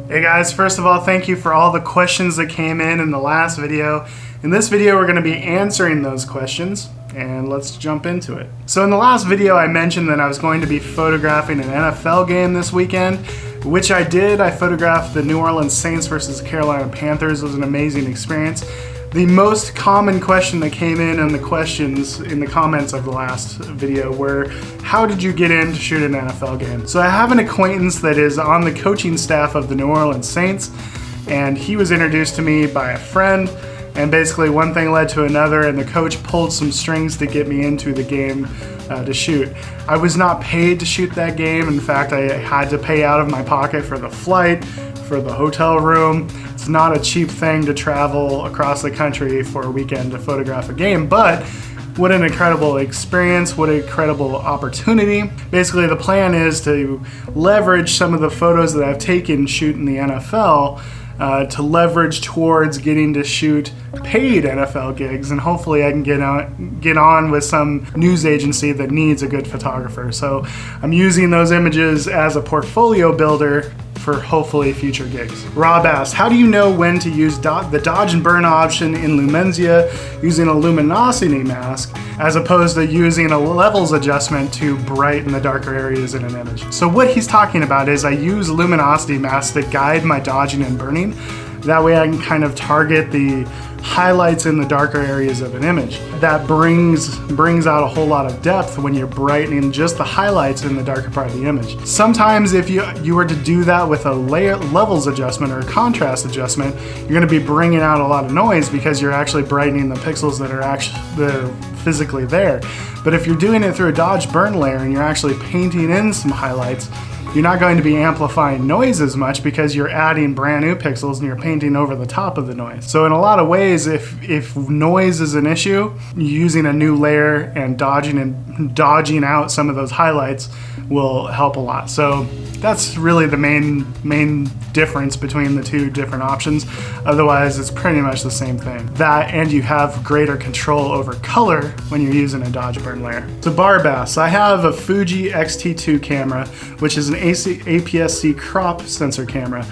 Hey guys, first of all, thank you for all the questions that came in the last video. In this video, we're going to be answering those questions, and let's jump into it. So in the last video, I mentioned that I was going to be photographing an NFL game this weekend, which I did. I photographed the New Orleans Saints versus Carolina Panthers. It was an amazing experience. The most common question that came in the questions in the comments of the last video were, how did you get in to shoot an NFL game? So I have an acquaintance that is on the coaching staff of the New Orleans Saints, and he was introduced to me by a friend, and basically one thing led to another, and the coach pulled some strings to get me into the game to shoot. I was not paid to shoot that game. In fact, I had to pay out of my pocket for the flight, for the hotel room. It's not a cheap thing to travel across the country for a weekend to photograph a game, but what an incredible experience, what an incredible opportunity. Basically, the plan is to leverage some of the photos that I've taken shooting the NFL to leverage towards getting to shoot paid NFL gigs, and hopefully I can get on with some news agency that needs a good photographer. So I'm using those images as a portfolio builder for hopefully future gigs. Rob asked, how do you know when to use the dodge and burn option in Luminosity using a luminosity mask as opposed to using a levels adjustment to brighten the darker areas in an image? So what he's talking about is I use luminosity masks to guide my dodging and burning. That way I can kind of target the highlights in the darker areas of an image. That brings out a whole lot of depth when you're brightening just the highlights in the darker part of the image. Sometimes if you were to do that with a levels adjustment or a contrast adjustment, you're going to be bringing out a lot of noise because you're actually brightening the pixels that are physically there. But if you're doing it through a dodge burn layer and you're actually painting in some highlights, you're not going to be amplifying noise as much because you're adding brand new pixels and you're painting over the top of the noise. So in a lot of ways, if noise is an issue, using a new layer and dodging out some of those highlights will help a lot. So that's really the main difference between the two different options. Otherwise, it's pretty much the same thing. That, and you have greater control over color when you're using a dodge burn layer. So Barbass, I have a Fuji X-T2 camera, which is an APS-C crop sensor camera.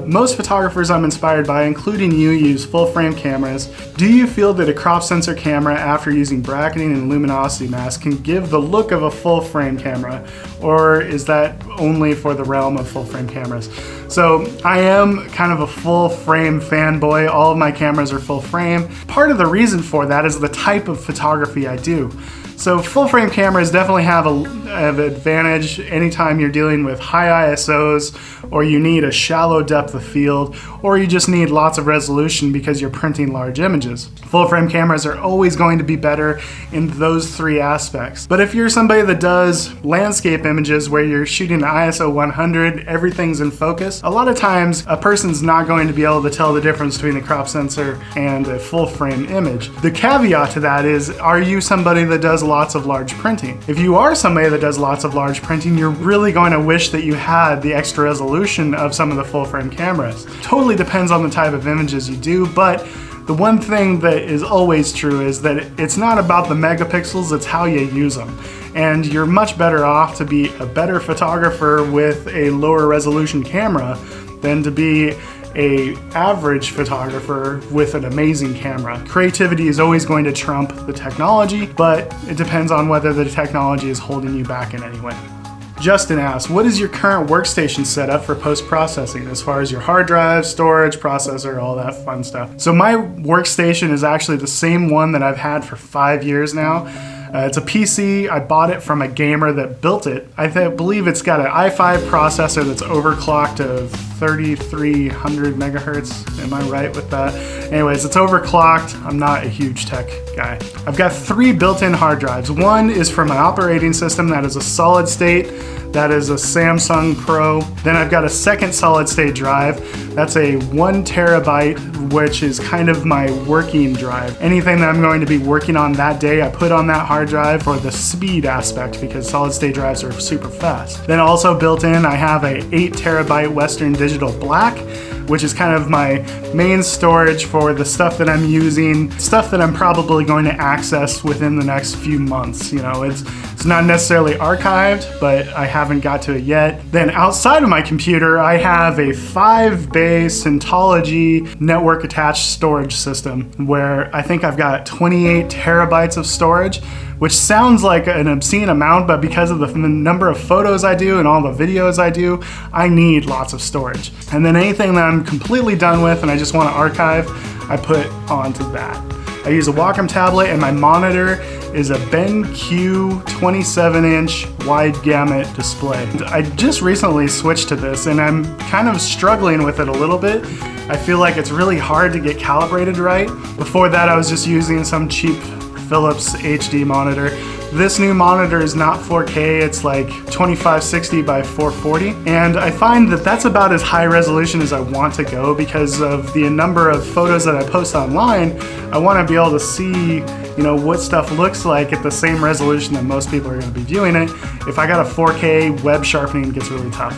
Most photographers I'm inspired by, including you, use full frame cameras. Do you feel that a crop sensor camera after using bracketing and luminosity mask can give the look of a full frame camera, or is that only for the realm of full frame cameras? So I am kind of a full frame fanboy. All of my cameras are full frame. Part of the reason for that is the type of photography I do. So full frame cameras definitely have an advantage anytime you're dealing with high ISOs, or you need a shallow depth of field, or you just need lots of resolution because you're printing large images. Full frame cameras are always going to be better in those three aspects. But if you're somebody that does landscape images where you're shooting ISO 100, everything's in focus, a lot of times a person's not going to be able to tell the difference between a crop sensor and a full frame image. The caveat to that is, are you somebody that does lots of large printing? If you are somebody that does lots of large printing, you're really going to wish that you had the extra resolution of some of the full frame cameras. Totally depends on the type of images you do, but the one thing that is always true is that it's not about the megapixels, it's how you use them. And you're much better off to be a better photographer with a lower resolution camera than to be an average photographer with an amazing camera. Creativity is always going to trump the technology, but it depends on whether the technology is holding you back in any way. Justin asks, what is your current workstation setup for post-processing as far as your hard drive, storage, processor, all that fun stuff? So my workstation is actually the same one that I've had for 5 years now. It's a PC. I bought it from a gamer that built it. I believe it's got an i5 processor that's overclocked to 3300 megahertz. Am I right with that? Anyways, it's overclocked. I'm not a huge tech guy. I've got 3 built-in hard drives. One is for my operating system that is a solid state. That is a Samsung Pro. Then I've got a second solid state drive. That's a 1 terabyte, which is kind of my working drive. Anything that I'm going to be working on that day, I put on that hard hard drive for the speed aspect because solid state drives are super fast. Then also built in, I have a 8 terabyte Western Digital Black, which is kind of my main storage for the stuff that I'm using, stuff that I'm probably going to access within the next few months. You know, it's not necessarily archived, but I haven't got to it yet. Then outside of my computer, I have a 5-bay Syntology network attached storage system where I think I've got 28 terabytes of storage, which sounds like an obscene amount, but because of the number of photos I do and all the videos I do, I need lots of storage. And then anything that I'm completely done with and I just want to archive, I put onto that. I use a Wacom tablet and my monitor is a BenQ 27-inch wide gamut display. I just recently switched to this and I'm kind of struggling with it a little bit. I feel like it's really hard to get calibrated right. Before that, I was just using some cheap Philips HD monitor. This new monitor is not 4K, it's like 2560 by 440. And I find that that's about as high resolution as I want to go because of the number of photos that I post online. I want to be able to see, you know, what stuff looks like at the same resolution that most people are going to be viewing it. If I got a 4K, web sharpening gets really tough.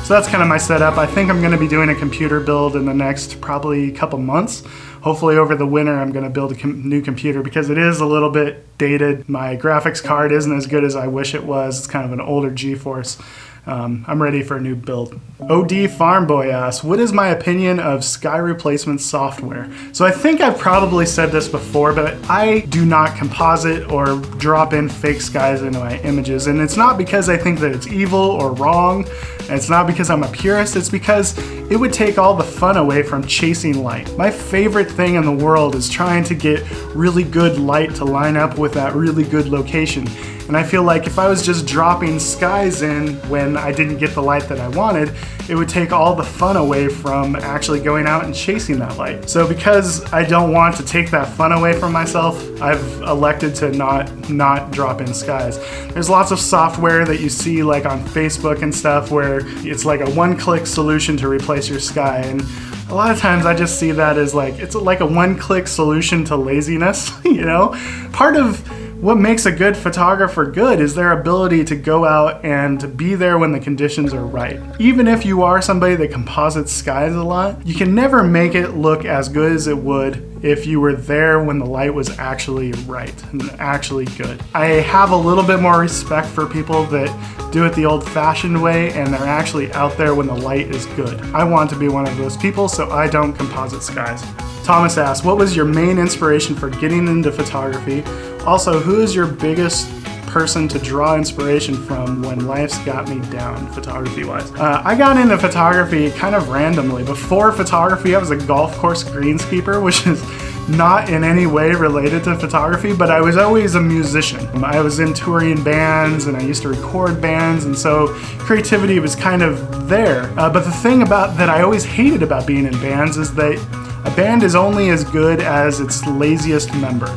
So that's kind of my setup. I think I'm going to be doing a computer build in the next probably couple months. Hopefully over the winter I'm going to build a new computer because it is a little bit dated. My graphics card isn't as good as I wish it was. It's kind of an older GeForce. I'm ready for a new build. OD Farm Boy asks, what is my opinion of sky replacement software? So I think I've probably said this before, but I do not composite or drop in fake skies into my images. And it's not because I think that it's evil or wrong. And it's not because I'm a purist. It's because it would take all the fun away from chasing light. My favorite thing in the world is trying to get really good light to line up with that really good location. And I feel like if I was just dropping skies in when I didn't get the light that I wanted, it would take all the fun away from actually going out and chasing that light. So because I don't want to take that fun away from myself, I've elected to not drop in skies. There's lots of software that you see like on Facebook and stuff where it's like a one-click solution to replace your sky. And a lot of times I just see that as like, it's like a one-click solution to laziness, you know? Part of what makes a good photographer good is their ability to go out and be there when the conditions are right. Even if you are somebody that composites skies a lot, you can never make it look as good as it would if you were there when the light was actually right and actually good. I have a little bit more respect for people that do it the old-fashioned way and they're actually out there when the light is good. I want to be one of those people, so I don't composite skies. Thomas asks, what was your main inspiration for getting into photography? Also, who is your biggest person to draw inspiration from when life's got me down, photography-wise? I got into photography kind of randomly. Before photography, I was a golf course greenskeeper, which is not in any way related to photography, but I was always a musician. I was in touring bands and I used to record bands, and so creativity was kind of there. But the thing that I always hated about being in bands is that a band is only as good as its laziest member.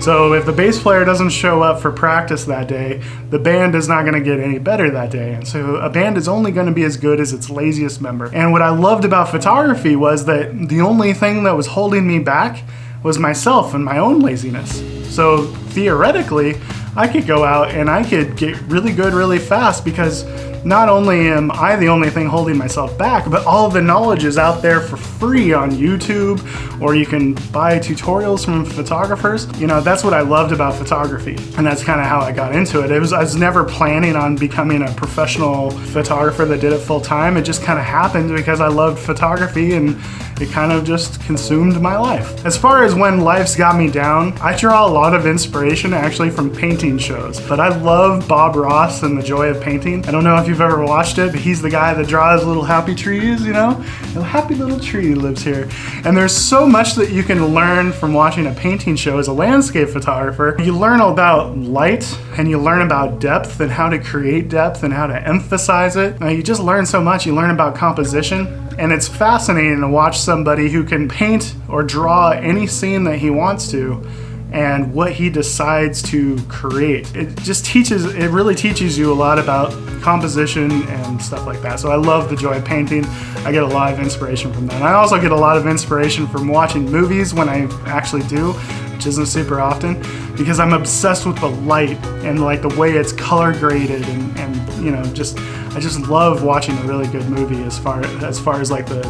So if the bass player doesn't show up for practice that day, the band is not going to get any better that day. And so a band is only going to be as good as its laziest member. And what I loved about photography was that the only thing that was holding me back was myself and my own laziness. So theoretically, I could go out and I could get really good really fast because not only am I the only thing holding myself back, but all of the knowledge is out there for free on YouTube, or you can buy tutorials from photographers. You know, that's what I loved about photography, and that's kind of how I got into it. I was never planning on becoming a professional photographer that did it full time. It just kind of happened because I loved photography and it kind of just consumed my life. As far as when life's got me down, I draw a lot of inspiration actually from painting shows, but I love Bob Ross and The Joy of Painting. I don't know if you've ever watched it, but he's the guy that draws little happy trees, you know? A happy little tree lives here. And there's so much that you can learn from watching a painting show as a landscape photographer. You learn about light and you learn about depth and how to create depth and how to emphasize it. You just learn so much. You learn about composition. And it's fascinating to watch somebody who can paint or draw any scene that he wants to and what he decides to create. It really teaches you a lot about composition and stuff like that. So I love The Joy of Painting. I get a lot of inspiration from that. And I also get a lot of inspiration from watching movies when I actually do. which isn't super often, because I'm obsessed with the light and like the way it's color graded and you know, I just love watching a really good movie as far as like the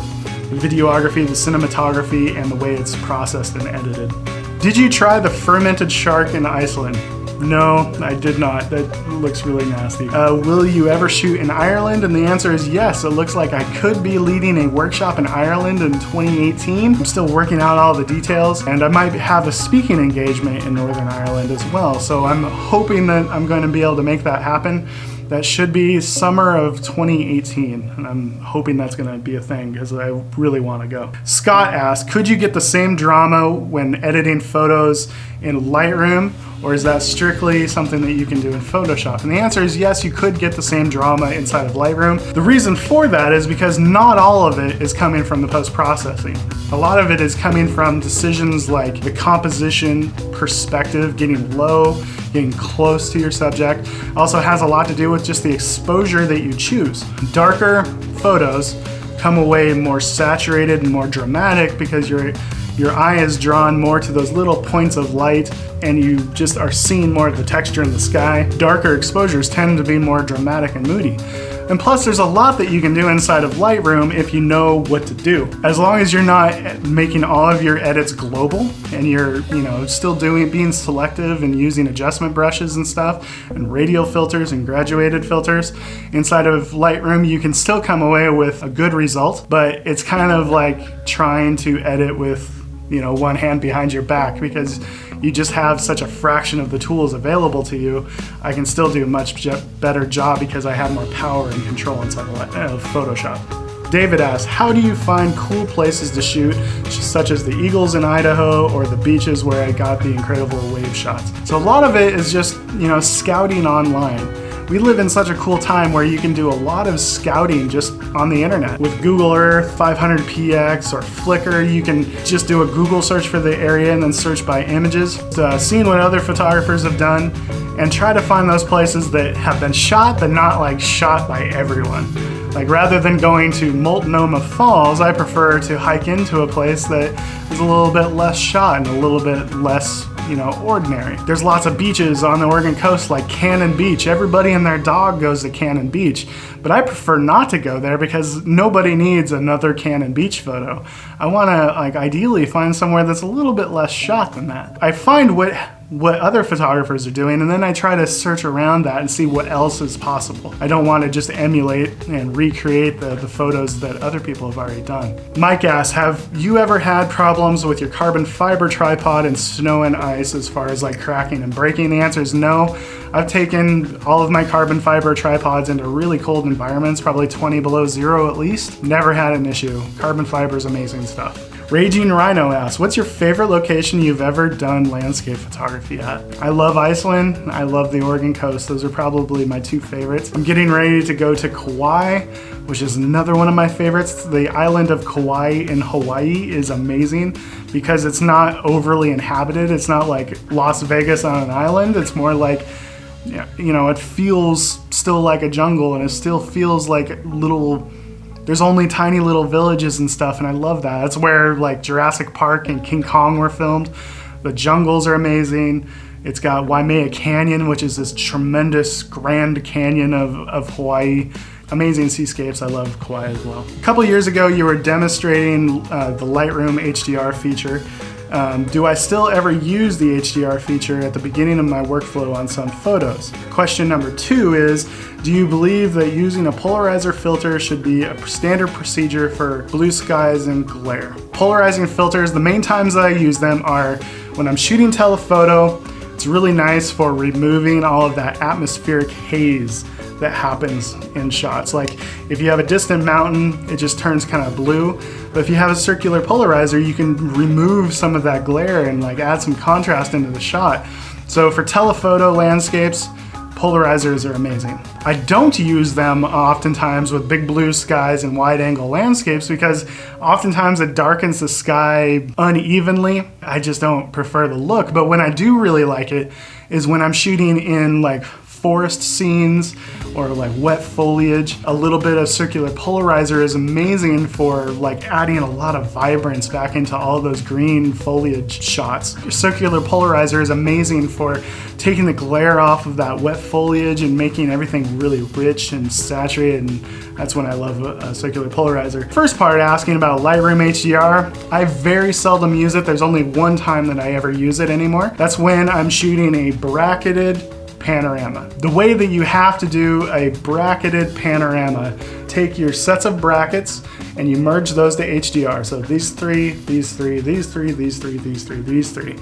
videography, the cinematography, and the way it's processed and edited. Did you try the fermented shark in Iceland? No, I did not. That looks really nasty. Will you ever shoot in Ireland? And the answer is yes. It looks like I could be leading a workshop in Ireland in 2018. I'm still working out all the details, and I might have a speaking engagement in Northern Ireland as well. So I'm hoping that I'm going to be able to make that happen. That should be summer of 2018, and I'm hoping that's going to be a thing because I really want to go. Scott asked, could you get the same drama when editing photos in Lightroom, or is that strictly something that you can do in Photoshop? And the answer is yes, you could get the same drama inside of Lightroom. The reason for that is because not all of it is coming from the post-processing. A lot of it is coming from decisions like the composition, perspective, getting low, getting close to your subject. Also has a lot to do with just the exposure that you choose. Darker photos come away more saturated and more dramatic because your eye is drawn more to those little points of light and you just are seeing more of the texture in the sky. Darker exposures tend to be more dramatic and moody. And plus there's a lot that you can do inside of Lightroom if you know what to do. As long as you're not making all of your edits global and you're, you know, still being selective and using adjustment brushes and stuff and radial filters and graduated filters inside of Lightroom, you can still come away with a good result, but it's kind of like trying to edit with, you know, one hand behind your back because you just have such a fraction of the tools available to you. I can still do a much better job because I have more power and control inside of Photoshop. David asks, how do you find cool places to shoot, such as the Eagles in Idaho or the beaches where I got the incredible wave shots? So a lot of it is just, you know, scouting online. We live in such a cool time where you can do a lot of scouting just on the internet. With Google Earth, 500px, or Flickr, you can just do a Google search for the area and then search by images. Seeing what other photographers have done and try to find those places that have been shot but not like shot by everyone. Like rather than going to Multnomah Falls, I prefer to hike into a place that is a little bit less shot and a little bit less, you know, ordinary. There's lots of beaches on the Oregon coast like Cannon Beach. Everybody and their dog goes to Cannon Beach, but I prefer not to go there because nobody needs another Cannon Beach photo. I want to like ideally find somewhere that's a little bit less shot than that. I find what other photographers are doing, and then I try to search around that and see what else is possible. I don't want to just emulate and recreate the photos that other people have already done. Mike asks, have you ever had problems with your carbon fiber tripod in snow and ice as far as like cracking and breaking? The answer is no. I've taken all of my carbon fiber tripods into really cold environments, probably 20 below zero at least. Never had an issue. Carbon fiber is amazing stuff. Raging Rhino asks, what's your favorite location you've ever done landscape photography at? I love Iceland. I love the Oregon coast. Those are probably my two favorites. I'm getting ready to go to Kauai, which is another one of my favorites. The island of Kauai in Hawaii is amazing because it's not overly inhabited. It's not like Las Vegas on an island. It's more like, you know, it feels still like a jungle and it still feels like little, there's only tiny little villages and stuff, and I love that. That's where like Jurassic Park and King Kong were filmed. The jungles are amazing. It's got Waimea Canyon, which is this tremendous grand canyon of Hawaii. Amazing seascapes. I love Kauai as well. A couple years ago, you were demonstrating the Lightroom HDR feature. Do I still ever use the HDR feature at the beginning of my workflow on some photos? Question number 2 is, do you believe that using a polarizer filter should be a standard procedure for blue skies and glare? Polarizing filters, the main times that I use them are when I'm shooting telephoto. It's really nice for removing all of that atmospheric haze that happens in shots. Like if you have a distant mountain, it just turns kind of blue. But if you have a circular polarizer, you can remove some of that glare and like add some contrast into the shot. So for telephoto landscapes, polarizers are amazing. I don't use them oftentimes with big blue skies and wide angle landscapes because oftentimes it darkens the sky unevenly. I just don't prefer the look. But when I do really like it is when I'm shooting in like forest scenes or like wet foliage. A little bit of circular polarizer is amazing for like adding a lot of vibrance back into all those green foliage shots. Circular polarizer is amazing for taking the glare off of that wet foliage and making everything really rich and saturated, and that's when I love a circular polarizer. First part, asking about Lightroom HDR. I very seldom use it. There's only one time that I ever use it anymore. That's when I'm shooting a bracketed panorama. The way that you have to do a bracketed panorama, take your sets of brackets and you merge those to HDR. So these three, these three, these three, these three, these three, these three.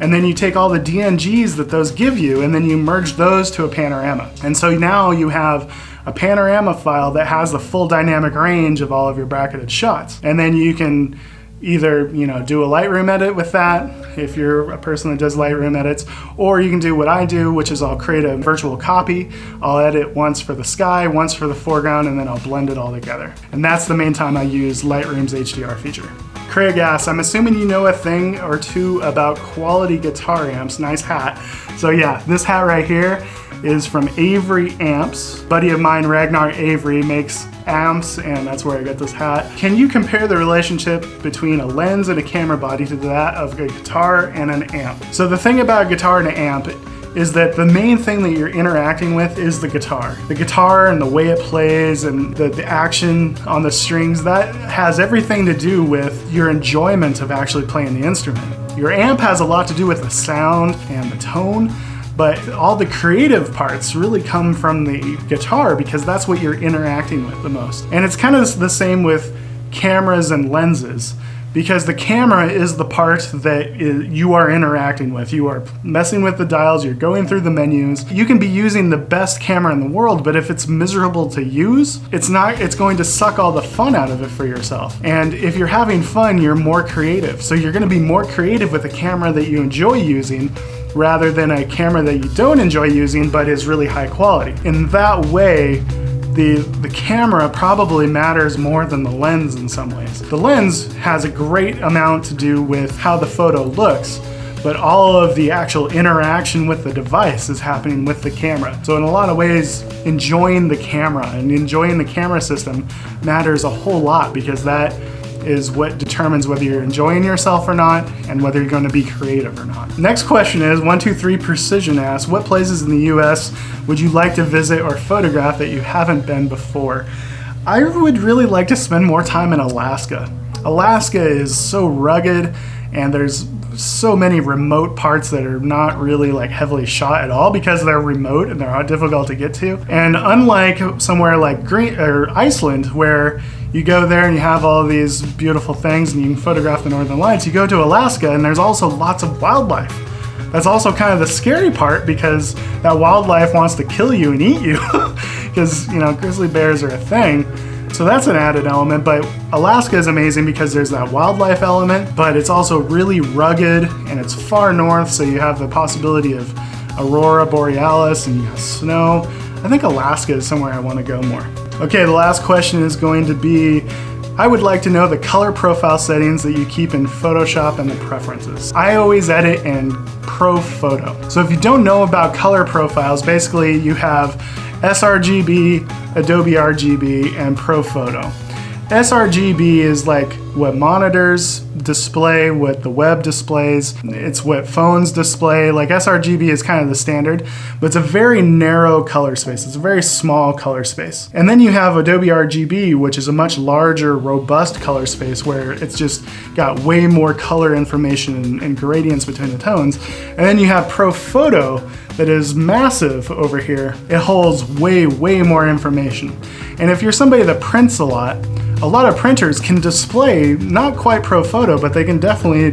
And then you take all the DNGs that those give you and then you merge those to a panorama. And so now you have a panorama file that has the full dynamic range of all of your bracketed shots. And then you can either, do a Lightroom edit with that if you're a person that does Lightroom edits, or you can do what I do, which is I'll create a virtual copy. I'll edit once for the sky, once for the foreground, and then I'll blend it all together. And that's the main time I use Lightroom's HDR feature. Craig asks, I'm assuming you know a thing or two about quality guitar amps. Nice hat. So yeah, this hat right here is from Avery Amps. Buddy of mine, Ragnar Avery, makes amps, and that's where I got this hat. Can you compare the relationship between a lens and a camera body to that of a guitar and an amp? So the thing about a guitar and an amp is that the main thing that you're interacting with is the guitar. The guitar and the way it plays and the action on the strings, that has everything to do with your enjoyment of actually playing the instrument. Your amp has a lot to do with the sound and the tone, but all the creative parts really come from the guitar because that's what you're interacting with the most. And it's kind of the same with cameras and lenses, because the camera is the part that you are interacting with. You are messing with the dials, you're going through the menus. You can be using the best camera in the world, but if it's miserable to use, it's going to suck all the fun out of it for yourself. And if you're having fun, you're more creative. So you're gonna be more creative with a camera that you enjoy using rather than a camera that you don't enjoy using but is really high quality. In that way, the camera probably matters more than the lens in some ways. The lens has a great amount to do with how the photo looks, but all of the actual interaction with the device is happening with the camera. So in a lot of ways, enjoying the camera and enjoying the camera system matters a whole lot, because that is what determines whether you're enjoying yourself or not and whether you're going to be creative or not. Next question is 123 Precision asks, what places in the US would you like to visit or photograph that you haven't been before? I would really like to spend more time in Alaska. Alaska is so rugged and there's so many remote parts that are not really like heavily shot at all because they're remote and they're difficult to get to. And unlike somewhere like Iceland, where you go there and you have all these beautiful things and you can photograph the northern lights, you go to Alaska and there's also lots of wildlife. That's also kind of the scary part, because that wildlife wants to kill you and eat you because grizzly bears are a thing. So that's an added element, but Alaska is amazing because there's that wildlife element, but it's also really rugged and it's far north, so you have the possibility of aurora borealis and you have snow. I think Alaska is somewhere I want to go more. Okay, the last question is going to be, I would like to know the color profile settings that you keep in Photoshop and the preferences. I always edit in Pro Photo. So if you don't know about color profiles, basically you have sRGB, Adobe RGB, and Pro Photo. sRGB is like what monitors display, what the web displays, it's what phones display. Like sRGB is kind of the standard, but it's a very narrow color space. It's a very small color space. And then you have Adobe RGB, which is a much larger, robust color space where it's just got way more color information and gradients between the tones. And then you have Pro Photo that is massive over here. It holds way, way more information. And if you're somebody that prints a lot of printers can display, not quite Pro Photo, but they can definitely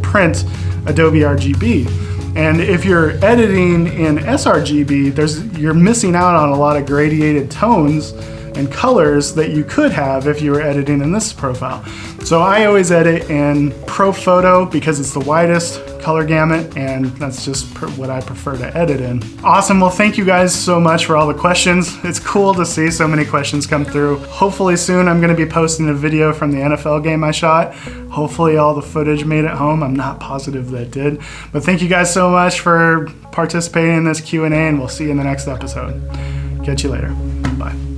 print Adobe RGB. And if you're editing in sRGB, you're missing out on a lot of gradiated tones and colors that you could have if you were editing in this profile. So I always edit in Pro Photo because it's the widest color gamut, and that's just what I prefer to edit in. Awesome, well thank you guys so much for all the questions. It's cool to see so many questions come through. Hopefully soon I'm gonna be posting a video from the NFL game I shot. Hopefully all the footage made it home. I'm not positive that it did. But thank you guys so much for participating in this Q&A, and we'll see you in the next episode. Catch you later. Bye.